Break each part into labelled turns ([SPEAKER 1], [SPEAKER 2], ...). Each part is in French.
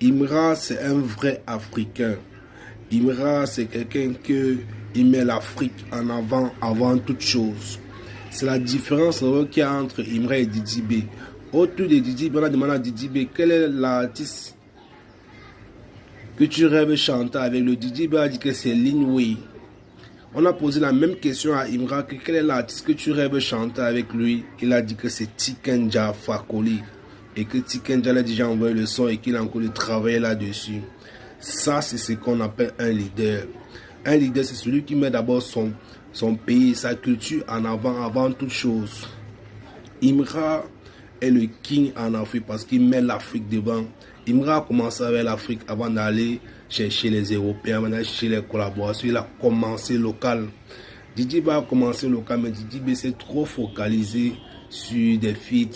[SPEAKER 1] Imra, c'est un vrai Africain. Imra, c'est quelqu'un qui met l'Afrique en avant toute chose. C'est la différence qu'il y a entre Imra et Didi B. Autour de Didi B, on a demandé à Didi B quel est l'artiste que tu rêves chanter avec. Le Didi B a dit que c'est Linway. On a posé la même question à Imra, que quel est l'artiste que tu rêves chanter avec lui. Il a dit que c'est Tiken Jah Fakoly. Et que Tiken Jah a déjà envoyé le son et qu'il a encore travaillé là-dessus. Ça, c'est ce qu'on appelle un leader. Un leader, c'est celui qui met d'abord son pays, sa culture en avant toute chose. Imra est le king en Afrique parce qu'il met l'Afrique devant. Imra a commencé avec l'Afrique avant d'aller chercher les Européens, avant d'aller chercher les collaborations. Il a commencé local. Didi B a commencé local, mais Didi B s'est trop focalisé sur des feats,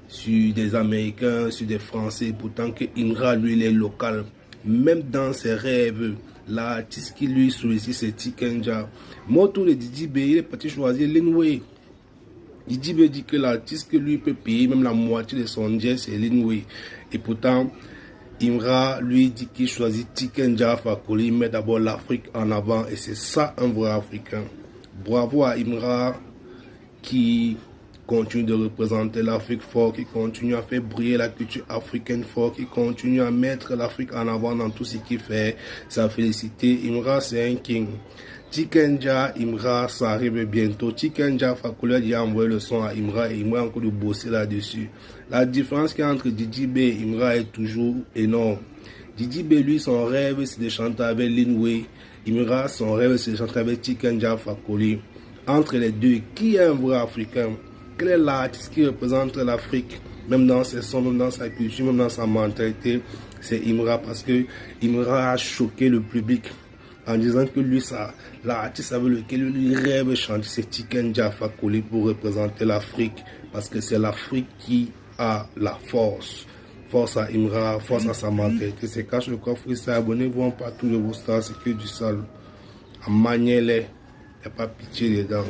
[SPEAKER 1] sur des Américains, sur des Français. Pourtant que Imra, lui, il est local. Même dans ses rêves, l'artiste qui lui sollicite, c'est Tiken Jah. Moi, autour de Didi B, il est parti choisir Linway. Didi B dit que l'artiste que lui peut payer même la moitié de son jet, c'est Linway. Et pourtant, Imra lui dit qu'il choisit Tiken Jah Fakoly, il met d'abord l'Afrique en avant. Et c'est ça un vrai Africain. Bravo à Imra qui continue de représenter l'Afrique fort, qui continue à faire briller la culture africaine fort, qui continue à mettre l'Afrique en avant dans tout ce qu'il fait. Sa félicité. Imra, c'est un king. Tiken Jah, Imra, ça arrive bientôt. Tiken Jah Fakoly a déjà envoyé le son à Imra et Imra a encore de bosser là-dessus. La différence qu'il y a entre Didi B et Imra est toujours énorme. Didi B, lui, son rêve, c'est de chanter avec Linway. Imra, son rêve, c'est de chanter avec Tiken Jah Fakoly. Entre les deux, qui est un vrai Africain? Quel est l'artiste qui représente l'Afrique, même dans ses sons, même dans sa culture, même dans sa mentalité? C'est Imra, parce que Imra a choqué le public en disant que lui, l'artiste avec lequel lui rêve chanter, c'est Tiken Jah Fakoly pour représenter l'Afrique, parce que c'est l'Afrique qui a la force. Force à Imra, force à sa mentalité. C'est Cash le coffre, c'est abonnez-vous partout de vos stars, c'est que du sale. À manier-les, il n'y a pas pitié dedans.